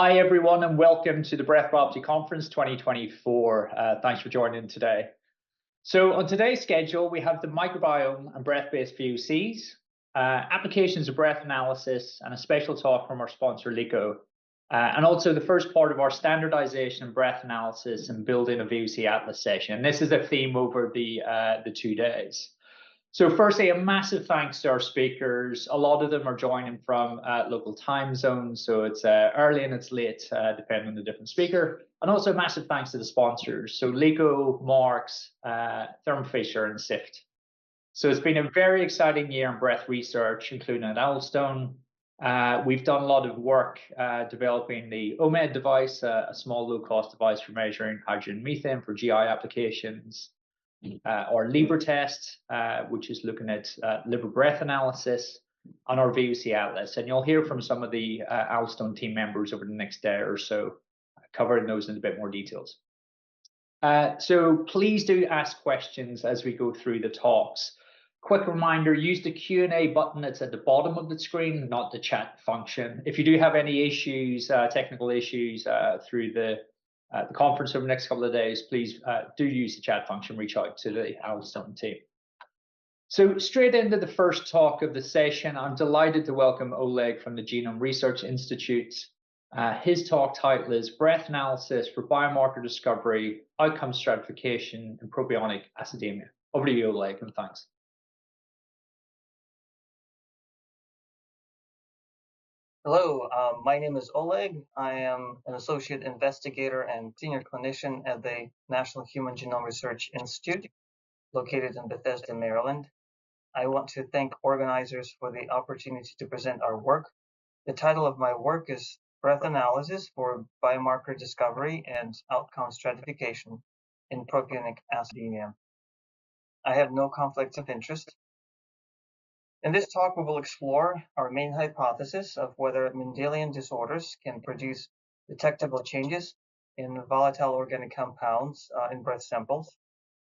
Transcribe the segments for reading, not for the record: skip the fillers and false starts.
Hi, everyone, and welcome to the Breath Biopsy Conference 2024. Thanks for joining today. So on today's schedule, we have the microbiome and breath-based VOCs, applications of breath analysis, and a special talk from our sponsor, LICO, and also the first part of our standardization and breath analysis and building a VOC atlas session. This is a theme over the 2 days. So firstly, a massive thanks to our speakers. A lot of them are joining from local time zones, so it's early and it's late, depending on the different speaker. And also massive thanks to the sponsors, so LICO, Marks, Thermo Fisher, and SIFT. So it's been a very exciting year in breath research, including at Owlstone. We've done a lot of work developing the OMED device, a small low-cost device for measuring hydrogen and methane for GI applications. Our Libre test, which is looking at liver breath analysis, on our VOC atlas. And you'll hear from some of the Owlstone team members over the next day or so, covering those in a bit more details. So please do ask questions as we go through the talks. Quick reminder, use the Q&A button that's at the bottom of the screen, not the chat function. If you do have any issues, technical issues through the conference over the next couple of days, please do use the chat function, reach out to the Owlstone team. So straight into the first talk of the session, I'm delighted to welcome Oleg from the Genome Research Institute. His talk title is Breath Analysis for Biomarker Discovery, Outcome Stratification, and Propionic Acidemia. Over to you, Oleg, and thanks. Hello, my name is Oleg. I am an associate investigator and senior clinician at the National Human Genome Research Institute, located in Bethesda, Maryland. I want to thank organizers for the opportunity to present our work. The title of my work is Breath Analysis for Biomarker Discovery and Outcome Stratification in Propionic Acidemia. I have no conflicts of interest. In this talk, we will explore our main hypothesis of whether Mendelian disorders can produce detectable changes in volatile organic compounds in breath samples,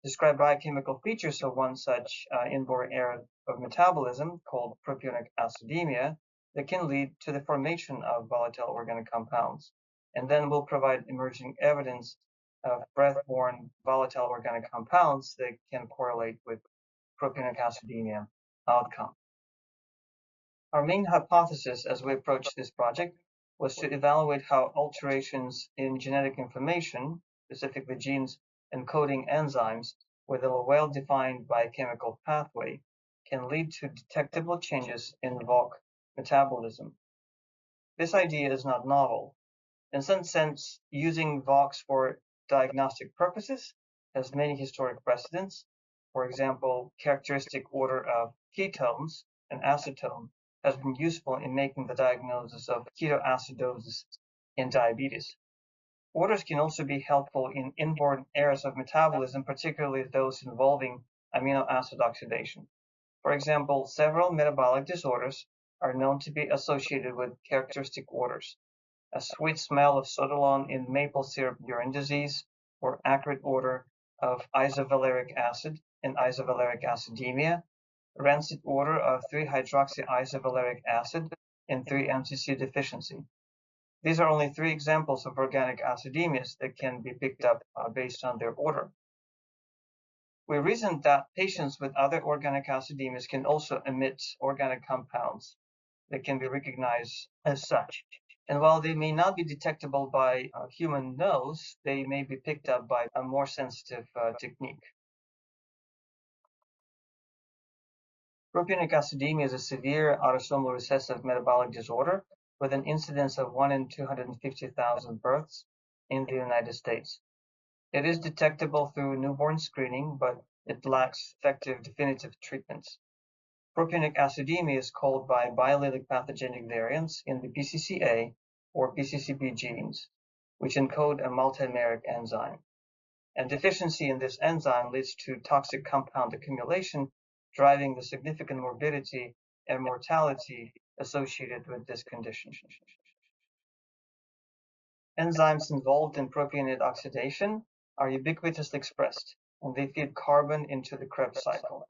describe biochemical features of one such inborn error of metabolism called propionic acidemia that can lead to the formation of volatile organic compounds, and then we'll provide emerging evidence of breath-borne volatile organic compounds that can correlate with propionic acidemia outcome. Our main hypothesis as we approached this project was to evaluate how alterations in genetic information, specifically genes encoding enzymes with a well-defined biochemical pathway, can lead to detectable changes in VOC metabolism. This idea is not novel. In some sense, using VOCs for diagnostic purposes has many historic precedents. For example, characteristic order of ketones and acetone has been useful in making the diagnosis of ketoacidosis in diabetes. Orders can also be helpful in inborn errors of metabolism, particularly those involving amino acid oxidation. For example, several metabolic disorders are known to be associated with characteristic orders. A sweet smell of sotalol in maple syrup urine disease, or acrid odor of isovaleric acid in isovaleric acidemia, rancid odor of 3-hydroxyisovaleric acid in 3-MCC deficiency. These are only 3 examples of organic acidemias that can be picked up based on their order. We reasoned that patients with other organic acidemias can also emit organic compounds that can be recognized as such. And while they may not be detectable by a human nose, they may be picked up by a more sensitive technique. Propionic acidemia is a severe autosomal recessive metabolic disorder with an incidence of 1 in 250,000 births in the United States. It is detectable through newborn screening, but it lacks effective definitive treatments. Propionic acidemia is caused by biallelic pathogenic variants in the PCCA or PCCB genes, which encode a multimeric enzyme. And deficiency in this enzyme leads to toxic compound accumulation, driving the significant morbidity and mortality associated with this condition. Enzymes involved in propionate oxidation are ubiquitously expressed, and they feed carbon into the Krebs cycle.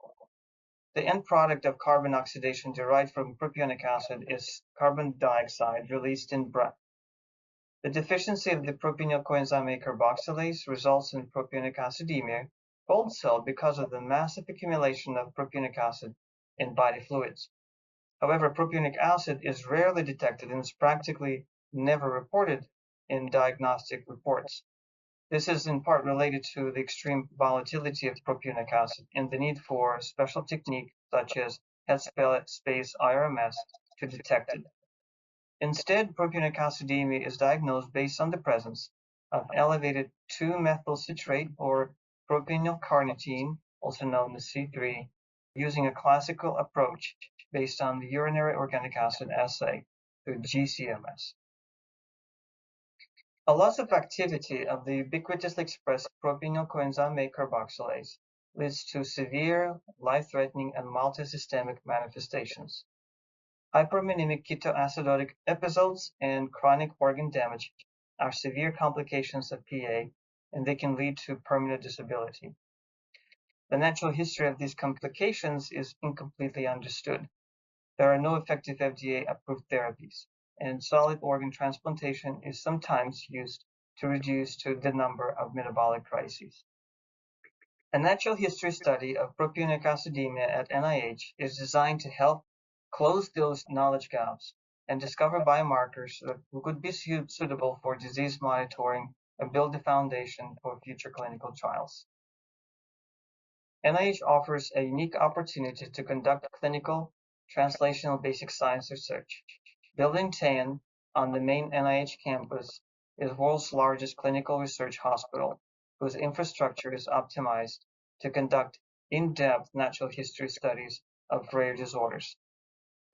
The end product of carbon oxidation derived from propionic acid is carbon dioxide released in breath. The deficiency of the propionyl coenzyme A carboxylase results in propionic acidemia, cold cell, because of the massive accumulation of propionic acid in body fluids. However, propionic acid is rarely detected and is practically never reported in diagnostic reports. This is in part related to the extreme volatility of propionic acid and the need for special technique such as headspace IRMS to detect it. Instead, propionic acidemia is diagnosed based on the presence of elevated 2-methyl citrate or propionyl carnitine, also known as C3, using a classical approach based on the urinary organic acid assay through GCMS. A loss of activity of the ubiquitously expressed propionyl coenzyme A carboxylase leads to severe, life-threatening, and multisystemic manifestations. Hyperammonemic ketoacidotic episodes and chronic organ damage are severe complications of PA, and they can lead to permanent disability. The natural history of these complications is incompletely understood. There are no effective FDA-approved therapies, and solid organ transplantation is sometimes used to reduce the number of metabolic crises. A natural history study of propionic acidemia at NIH is designed to help close those knowledge gaps and discover biomarkers that could be suitable for disease monitoring and build the foundation for future clinical trials. NIH offers a unique opportunity to conduct clinical translational basic science research. Building 10 on the main NIH campus is the world's largest clinical research hospital, whose infrastructure is optimized to conduct in-depth natural history studies of rare disorders.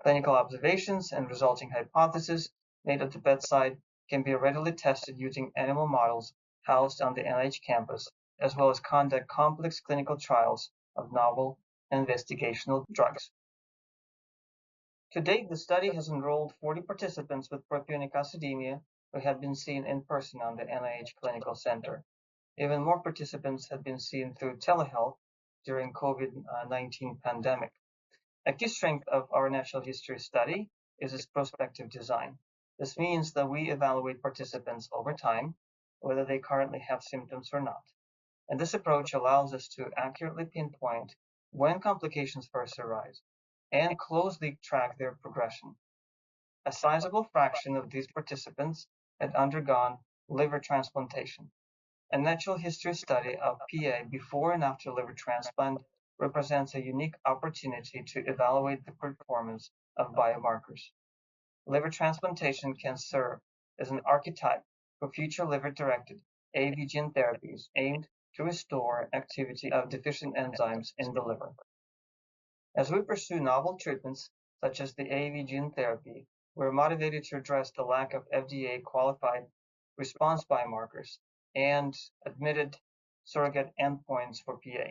Clinical observations and resulting hypotheses made at the bedside can be readily tested using animal models housed on the NIH campus, as well as conduct complex clinical trials of novel investigational drugs. To date, the study has enrolled 40 participants with propionic acidemia who had been seen in person on the NIH Clinical Center. Even more participants had been seen through telehealth during COVID-19 pandemic. A key strength of our natural history study is its prospective design. This means that we evaluate participants over time, whether they currently have symptoms or not. And this approach allows us to accurately pinpoint when complications first arise and closely track their progression. A sizable fraction of these participants had undergone liver transplantation. A natural history study of PA before and after liver transplant represents a unique opportunity to evaluate the performance of biomarkers. Liver transplantation can serve as an archetype for future liver-directed AAV gene therapies aimed to restore activity of deficient enzymes in the liver. As we pursue novel treatments, such as the AAV gene therapy, we're motivated to address the lack of FDA-qualified response biomarkers and admitted surrogate endpoints for PA.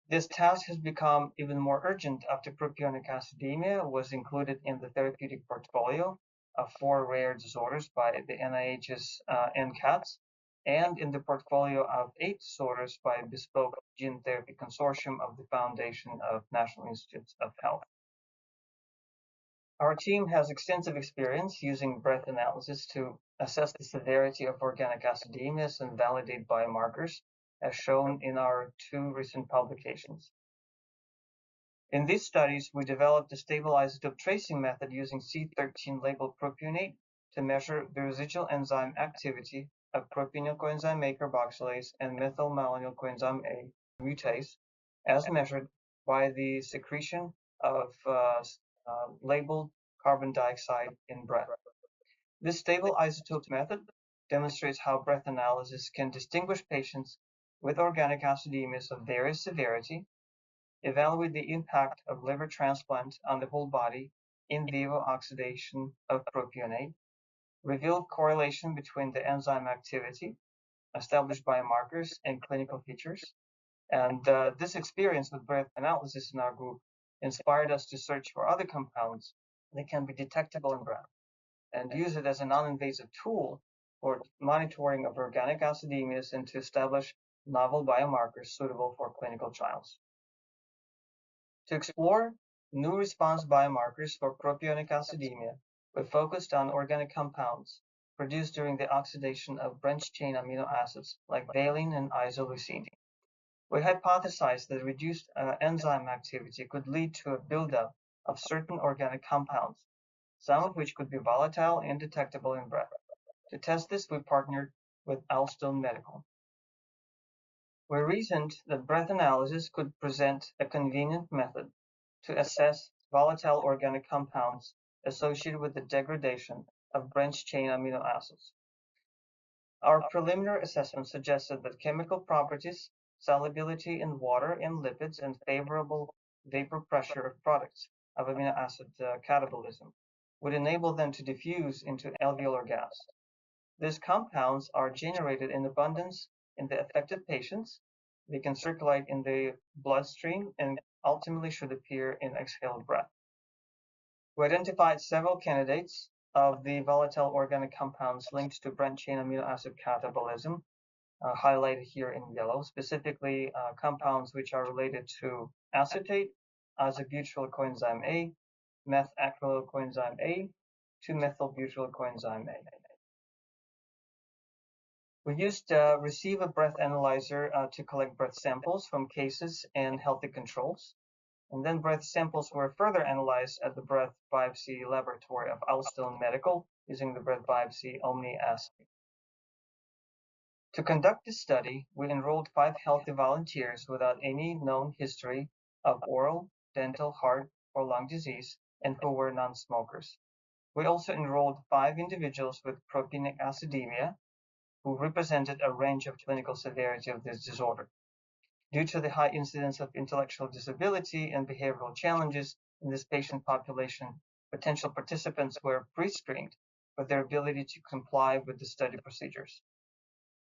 This task has become even more urgent after propionic acidemia was included in the therapeutic portfolio of 4 rare disorders by the NIH's NCATS, and in the portfolio of 8 disorders by Bespoke Gene Therapy Consortium of the Foundation of National Institutes of Health. Our team has extensive experience using breath analysis to assess the severity of organic acidemias and validate biomarkers, as shown in our 2 recent publications. In these studies, we developed a stable isotope tracing method using C13 labeled propionate to measure the residual enzyme activity of propionyl coenzyme A carboxylase and methylmalonyl coenzyme A mutase, as measured by the secretion of labeled carbon dioxide in breath. This stable isotope method demonstrates how breath analysis can distinguish patients with organic acidemias of various severity, evaluate the impact of liver transplant on the whole body in vivo oxidation of propionate, reveal correlation between the enzyme activity, establish biomarkers, and clinical features. And this experience with breath analysis in our group inspired us to search for other compounds that can be detectable in breath and use it as a non-invasive tool for monitoring of organic acidemias and to establish novel biomarkers suitable for clinical trials. To explore new response biomarkers for propionic acidemia, we focused on organic compounds produced during the oxidation of branched-chain amino acids like valine and isoleucine. We hypothesized that reduced enzyme activity could lead to a buildup of certain organic compounds, some of which could be volatile and detectable in breath. To test this, we partnered with Alstone Medical. We reasoned that breath analysis could present a convenient method to assess volatile organic compounds associated with the degradation of branched-chain amino acids. Our preliminary assessment suggested that chemical properties, solubility in water and lipids, and favorable vapor pressure of products of amino acid catabolism would enable them to diffuse into alveolar gas. These compounds are generated in abundance in the affected patients. They can circulate in the bloodstream and ultimately should appear in exhaled breath. We identified several candidates of the volatile organic compounds linked to branched-chain amino acid catabolism, highlighted here in yellow, specifically compounds which are related to acetate, isobutyryl coenzyme A, methacrylyl coenzyme A, 2-methylbutyryl coenzyme A. We used a receiver breath analyzer to collect breath samples from cases and healthy controls. And then breath samples were further analyzed at the breath biopsy laboratory of Alstone Medical using the breath biopsy Omni assay. To conduct this study, we enrolled 5 healthy volunteers without any known history of oral, dental, heart, or lung disease, and who were non-smokers. We also enrolled 5 individuals with propionic acidemia, who represented a range of clinical severity of this disorder. Due to the high incidence of intellectual disability and behavioral challenges in this patient population, potential participants were pre-screened for their ability to comply with the study procedures.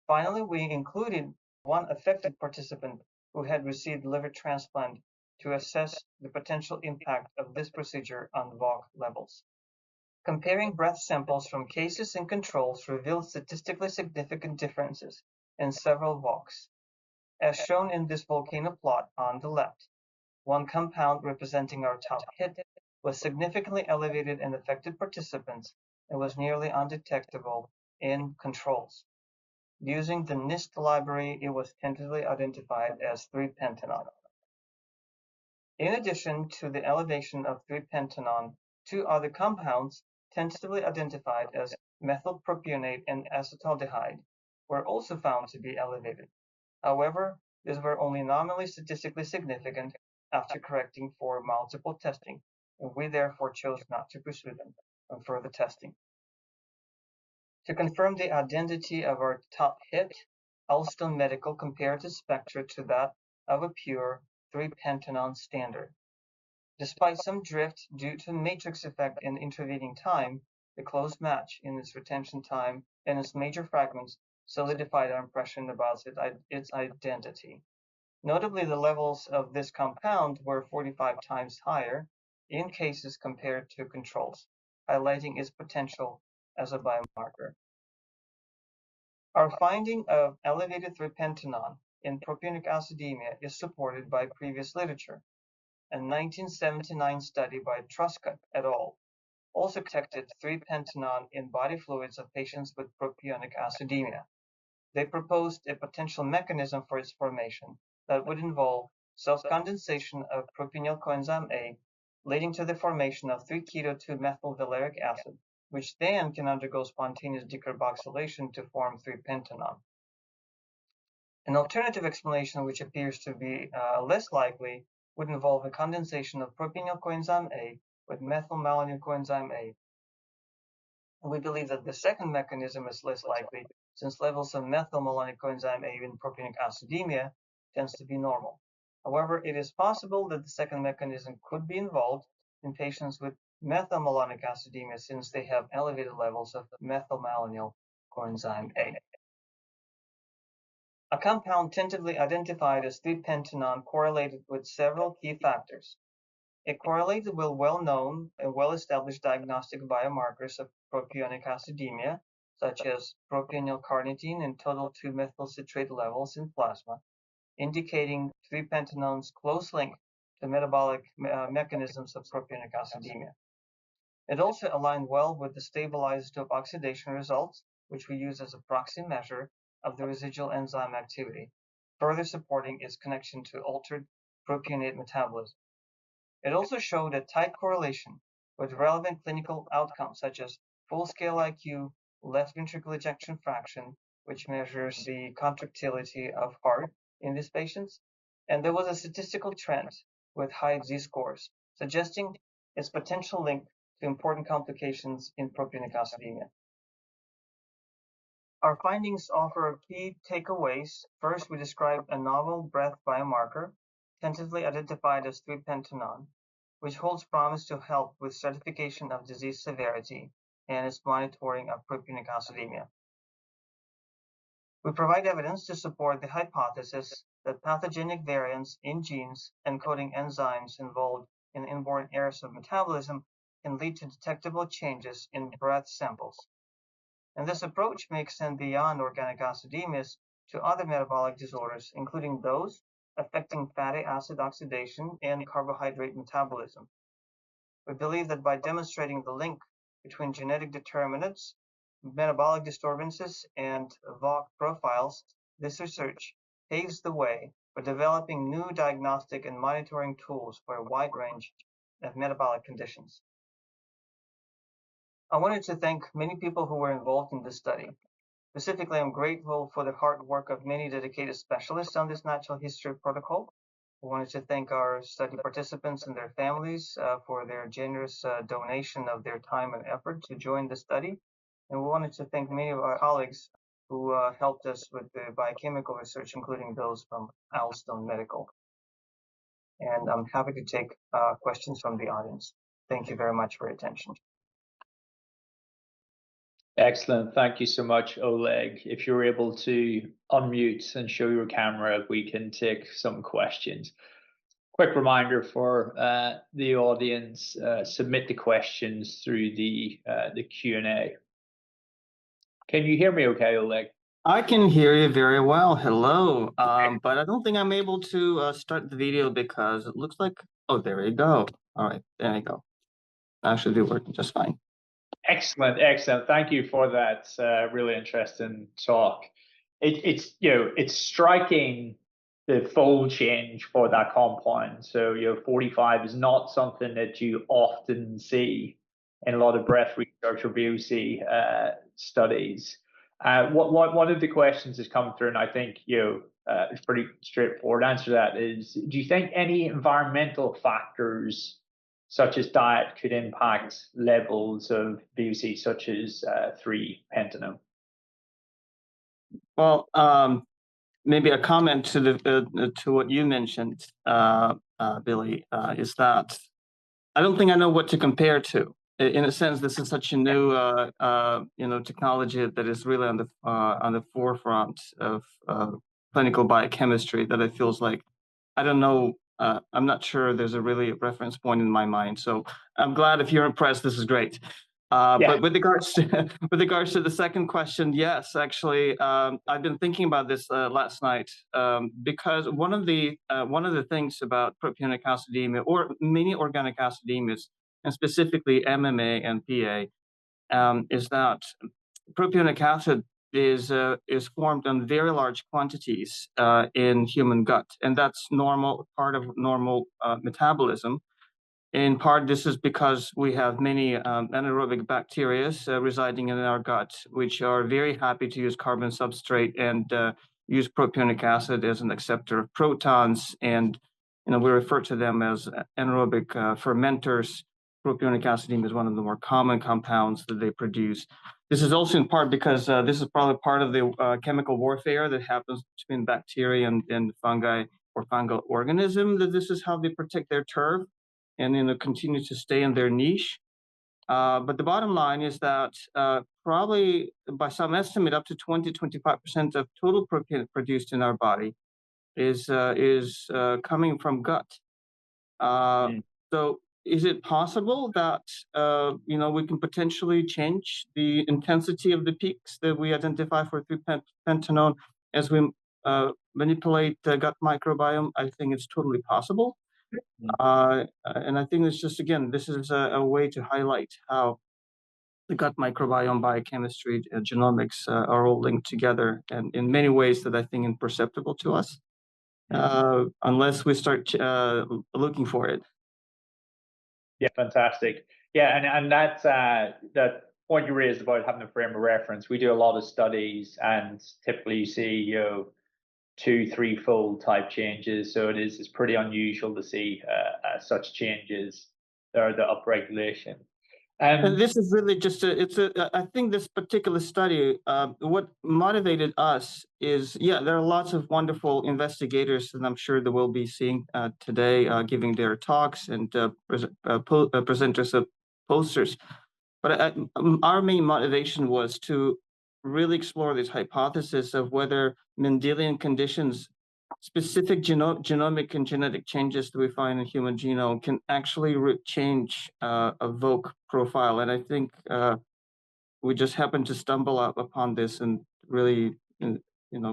Finally, we included one affected participant who had received liver transplant to assess the potential impact of this procedure on VOC levels. Comparing breath samples from cases and controls revealed statistically significant differences in several VOCs. As shown in this volcano plot on the left, one compound representing our top hit was significantly elevated in affected participants and was nearly undetectable in controls. Using the NIST library, it was tentatively identified as 3-pentanone. In addition to the elevation of 3-pentanone, 2 other compounds tentatively identified as methylpropionate and acetaldehyde were also found to be elevated. However, these were only nominally statistically significant after correcting for multiple testing, and we therefore chose not to pursue them on further testing. To confirm the identity of our top hit, Alstone Medical compared the spectra to that of a pure 3-pentanone standard. Despite some drift due to matrix effect in intervening time, the close match in its retention time and its major fragments solidified our impression about its identity. Notably, the levels of this compound were 45 times higher in cases compared to controls, highlighting its potential as a biomarker. Our finding of elevated 3-pentanone in propionic acidemia is supported by previous literature. A 1979 study by Truscott et al. Also detected 3-pentanone in body fluids of patients with propionic acidemia. They proposed a potential mechanism for its formation that would involve self-condensation of propionyl coenzyme A, leading to the formation of 3-keto-2-methylvaleric acid, which then can undergo spontaneous decarboxylation to form 3-pentanone. An alternative explanation, which appears to be less likely, would involve a condensation of propionyl coenzyme A with methylmalonyl coenzyme A. We believe that the second mechanism is less likely, since levels of methylmalonyl coenzyme A in propionic acidemia tends to be normal. However, it is possible that the second mechanism could be involved in patients with methylmalonic acidemia, since they have elevated levels of methylmalonyl coenzyme A. A compound tentatively identified as 3-pentanone correlated with several key factors. It correlated with well-known and well-established diagnostic biomarkers of propionic acidemia, such as propionyl carnitine and total 2-methylcitrate levels in plasma, indicating 3-pentanone's close link to metabolic mechanisms of propionic acidemia. It also aligned well with the stabilized dope oxidation results, which we use as a proxy measure of the residual enzyme activity, further supporting its connection to altered propionate metabolism. It also showed a tight correlation with relevant clinical outcomes such as full-scale IQ, left ventricle ejection fraction, which measures the contractility of heart in these patients, and there was a statistical trend with high Z-scores, suggesting its potential link to important complications in propionic acidemia. Our findings offer key takeaways. First, we describe a novel breath biomarker, tentatively identified as 3-pentanone, which holds promise to help with stratification of disease severity and its monitoring of propionic acidemia. We provide evidence to support the hypothesis that pathogenic variants in genes encoding enzymes involved in inborn errors of metabolism can lead to detectable changes in breath samples. And this approach may extend beyond organic acidemias to other metabolic disorders, including those affecting fatty acid oxidation and carbohydrate metabolism. We believe that by demonstrating the link between genetic determinants, metabolic disturbances, and VOC profiles, this research paves the way for developing new diagnostic and monitoring tools for a wide range of metabolic conditions. I wanted to thank many people who were involved in this study. Specifically, I'm grateful for the hard work of many dedicated specialists on this natural history protocol. I wanted to thank our study participants and their families for their generous donation of their time and effort to join the study. And we wanted to thank many of our colleagues who helped us with the biochemical research, including those from Alstone Medical. And I'm happy to take questions from the audience. Thank you very much for your attention. Excellent. Thank you so much, Oleg. If you're able to unmute and show your camera, we can take some questions. Quick reminder for the audience, submit the questions through the Q&A. Can you hear me okay, Oleg? I can hear you very well. Hello. But I don't think I'm able to start the video because it looks like, oh, there you go. All right, there you go. That should be working just fine. Excellent, excellent. Thank you for that really interesting talk. It's striking the fold change for that compound. So 45 is not something that you often see in a lot of breath research or Biopsy studies. One of the questions has come through, and I think it's pretty straightforward answer to that is: do you think any environmental factors such as diet could impact levels of Biopsy, such as 3-pentanone? Well, maybe a comment to what you mentioned, Billy, is that I don't think I know what to compare to. In a sense, this is such a new, technology that is really on the forefront of clinical biochemistry that it feels like I don't know. I'm not sure there's a really reference point in my mind. So I'm glad if you're impressed. This is great. But with regards to the second question, yes, actually, I've been thinking about this last night because one of the things about propionic acidemia or many organic acidemias, and specifically MMA and PA, is that propionic acid is formed in very large quantities in human gut, and that's part of normal metabolism. In part, this is because we have many anaerobic bacteria residing in our gut, which are very happy to use carbon substrate and use propionic acid as an acceptor of protons. And we refer to them as anaerobic fermenters. Propionic acidemia is one of the more common compounds that they produce. This is also in part because this is probably part of the chemical warfare that happens between bacteria and fungi or fungal organism, that this is how they protect their turf and continue to stay in their niche. But the bottom line is that probably by some estimate, up to 20-25% of total protein produced in our body is coming from gut. So is it possible that we can potentially change the intensity of the peaks that we identify for 3-pentanone as we manipulate the gut microbiome? I think it's totally possible. And I think it's just, again, this is a way to highlight how the gut microbiome, biochemistry, genomics are all linked together, and in many ways that I think imperceptible to us, unless we start looking for it. Yeah, fantastic. Yeah, and that point you raised about having a frame of reference. We do a lot of studies, and typically you see, 2-3-fold type changes. So it's pretty unusual to see such changes or the upregulation. And this is really just I think this particular study, what motivated us is, there are lots of wonderful investigators, and I'm sure that we'll be seeing today giving their talks and presenters of posters. But our main motivation was to really explore this hypothesis of whether Mendelian conditions, specific genomic and genetic changes that we find in human genome, can actually change a VOC profile. And I think we just happened to stumble upon this and really,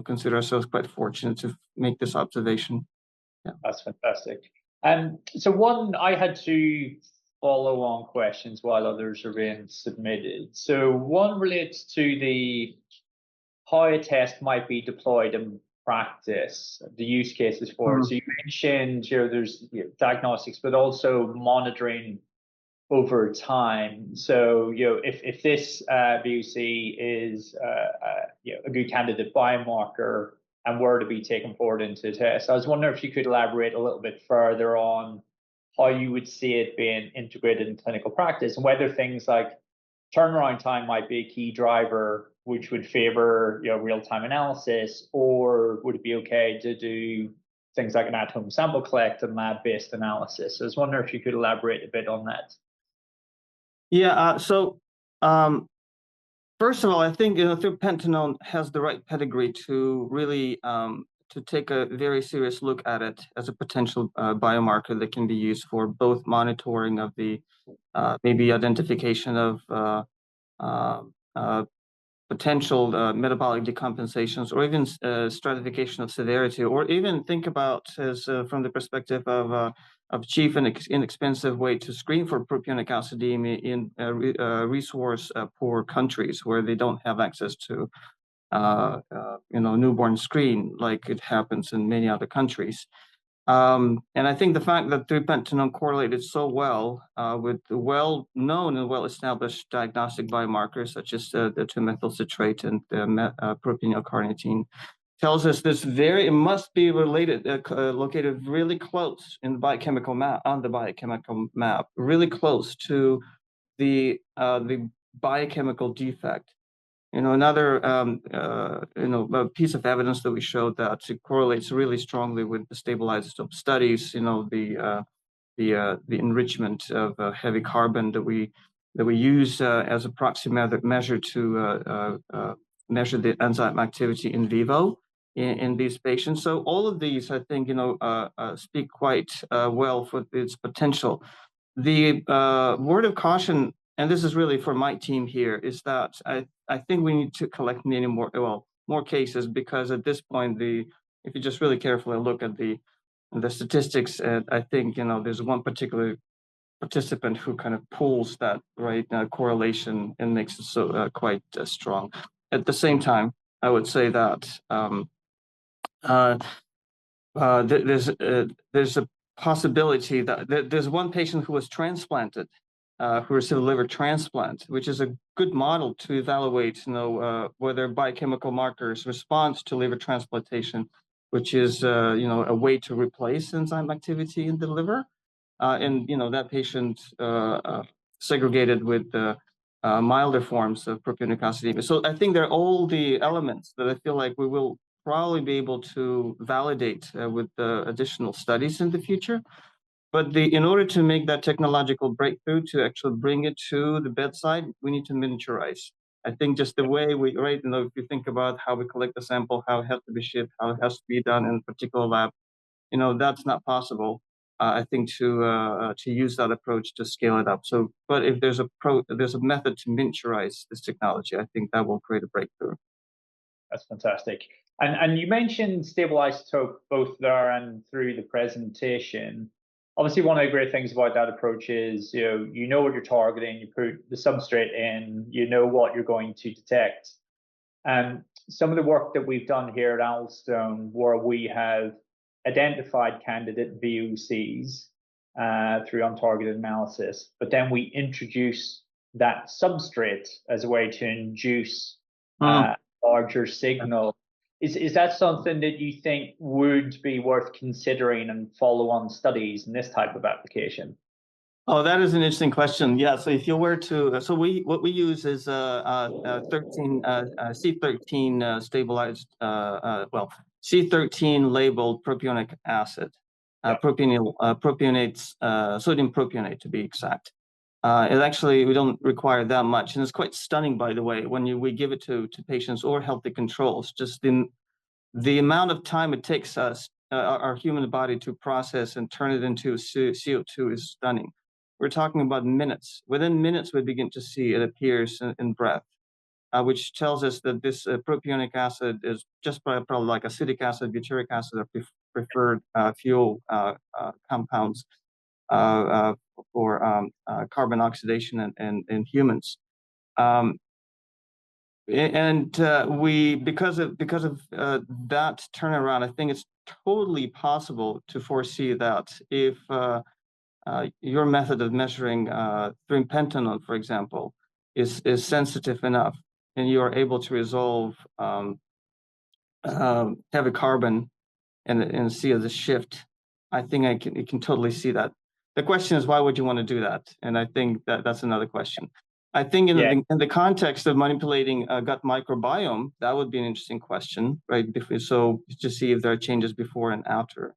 consider ourselves quite fortunate to make this observation. Yeah. That's fantastic. So I had two follow-on questions while others are being submitted. So one relates to how a test might be deployed in practice, the use cases for it. So you mentioned, there's diagnostics, but also monitoring over time. So, if this Biopsy is a good candidate biomarker and were to be taken forward into a test, I was wondering if you could elaborate a little bit further on how you would see it being integrated in clinical practice, and whether things like turnaround time might be a key driver, which would favor real-time analysis, or would it be okay to do things like an at-home sample collect and lab-based analysis? So I was wondering if you could elaborate a bit on that. Yeah. So first of all, I think through has the right pedigree to really to take a very serious look at it as a potential biomarker that can be used for both monitoring of the maybe identification of potential metabolic decompensations, or even stratification of severity, or even think about as from the perspective of cheap and inexpensive way to screen for propionic acidemia in resource poor countries where they don't have access to newborn screen like it happens in many other countries. And I think the fact that 3-pentanone correlated so well with the well-known and well-established diagnostic biomarkers such as the 2-methyl citrate and the propionylcarnitine tells us it must be related, located really close in the biochemical map, really close to the biochemical defect. Another a piece of evidence that we showed that it correlates really strongly with the stabilizer studies. The enrichment of heavy carbon that we use as a proxy measure to measure the enzyme activity in vivo in these patients. So all of these, I think, speak quite well for its potential. The word of caution, and this is really for my team here, is that I think we need to collect many more cases, because at this point, if you just really carefully look at the statistics, I think there's one particular participant who kind of pulls that correlation and makes it so quite strong. At the same time, I would say that there's a possibility that there's one patient who was transplanted, who received a liver transplant, which is a good model to evaluate, whether biochemical markers respond to liver transplantation, which is, a way to replace enzyme activity in the liver. And, that patient segregated with milder forms of propionic acidemia. So I think there are all the elements that I feel like we will probably be able to validate with additional studies in the future. But in order to make that technological breakthrough, to actually bring it to the bedside, we need to miniaturize. I think just the way if you think about how we collect the sample, how it has to be shipped, how it has to be done in a particular lab, that's not possible. I think to use that approach to scale it up. So, but if there's a method to miniaturize this technology, I think that will create a breakthrough. That's fantastic. And you mentioned stable isotope both there and through the presentation. obviously one of the great things about that approach is, you know what you're targeting, you put the substrate in, you know what you're going to detect. And some of the work that we've done here at Alstone, where we have identified candidate VOCs through untargeted analysis, but then we introduce that substrate as a way to induce larger signal. Is that something that you think would be worth considering and follow-on studies in this type of application? Oh, that is an interesting question. Yeah, so if you were to, so what we use is C13 stabilized, C13 labeled propionic acid, propionates, sodium propionate to be exact. It actually, we don't require that much, and it's quite stunning, by the way, when we give it to patients or healthy controls. Just the amount of time it takes us, our human body, to process and turn it into CO2 is stunning. We're talking about minutes. Within minutes, we begin to see it appears in breath, which tells us that this propionic acid is just probably like acetic acid, butyric acid are preferred fuel compounds for carbon oxidation in humans. Because of that turnaround, I think it's totally possible to foresee that if your method of measuring 3-pentanone, for example, is sensitive enough, and you are able to resolve heavy carbon and see the shift, I think you can totally see that. The question is, why would you want to do that? And I think that's another question. I think in the context of manipulating gut microbiome, that would be an interesting question, right? So to see if there are changes before and after.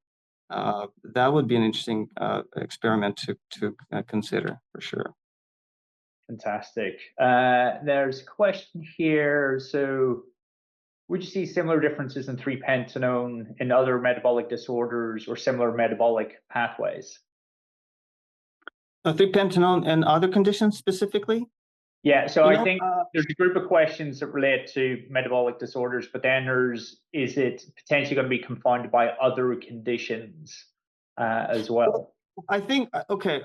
That would be an interesting experiment to consider, for sure. Fantastic. There's a question here. So would you see similar differences in 3-pentanone in other metabolic disorders or similar metabolic pathways? 3-pentanone and other conditions specifically? Yeah, so I think there's a group of questions that relate to metabolic disorders, but then is it potentially going to be confounded by other conditions as well? I think, okay,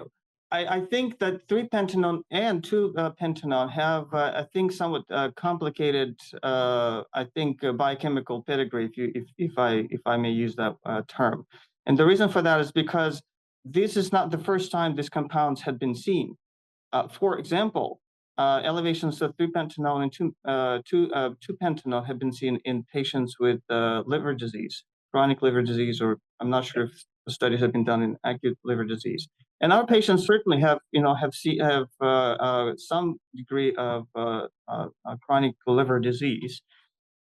I think that 3-pentanone and 2-pentanone have, I think, somewhat complicated, I think, biochemical pedigree, if I may use that term. And the reason for that is because this is not the first time these compounds had been seen. For example, elevations of 3-pentanone and 2-pentanone have been seen in patients with liver disease, chronic liver disease, or I'm not sure if the studies have been done in acute liver disease. And our patients certainly have some degree of chronic liver disease.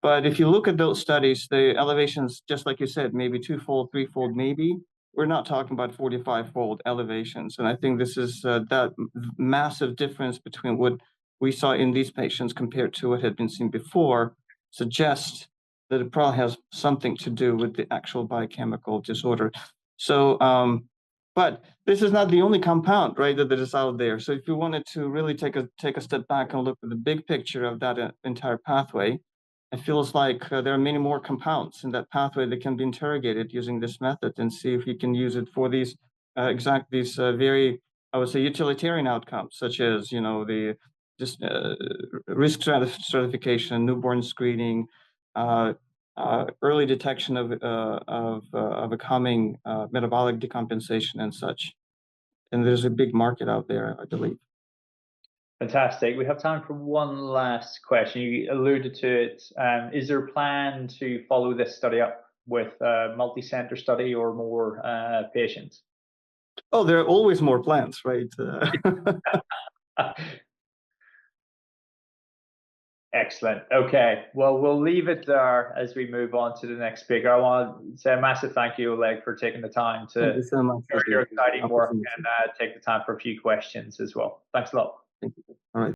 But if you look at those studies, the elevations, just like you said, maybe 2-fold, 3-fold, maybe. We're not talking about 45-fold elevations. And I think this is that massive difference between what we saw in these patients compared to what had been seen before suggests that it probably has something to do with the actual biochemical disorder. So, but this is not the only compound, right, that is out there. So if you wanted to really take a step back and look at the big picture of that entire pathway, it feels like there are many more compounds in that pathway that can be interrogated using this method and see if you can use it for these very, I would say, utilitarian outcomes, such as, the risk stratification, newborn screening, early detection of a coming metabolic decompensation and such. And there's a big market out there, I believe. Fantastic. We have time for one last question. You alluded to it. Is there a plan to follow this study up with a multi-center study or more patients? Oh, there are always more plans, right? Excellent. Okay. Well, we'll leave it there as we move on to the next speaker. I want to say a massive thank you, Oleg, for taking the time to Thank you so much share your exciting work and take the time for a few questions as well. Thanks a lot. Thank you. All right.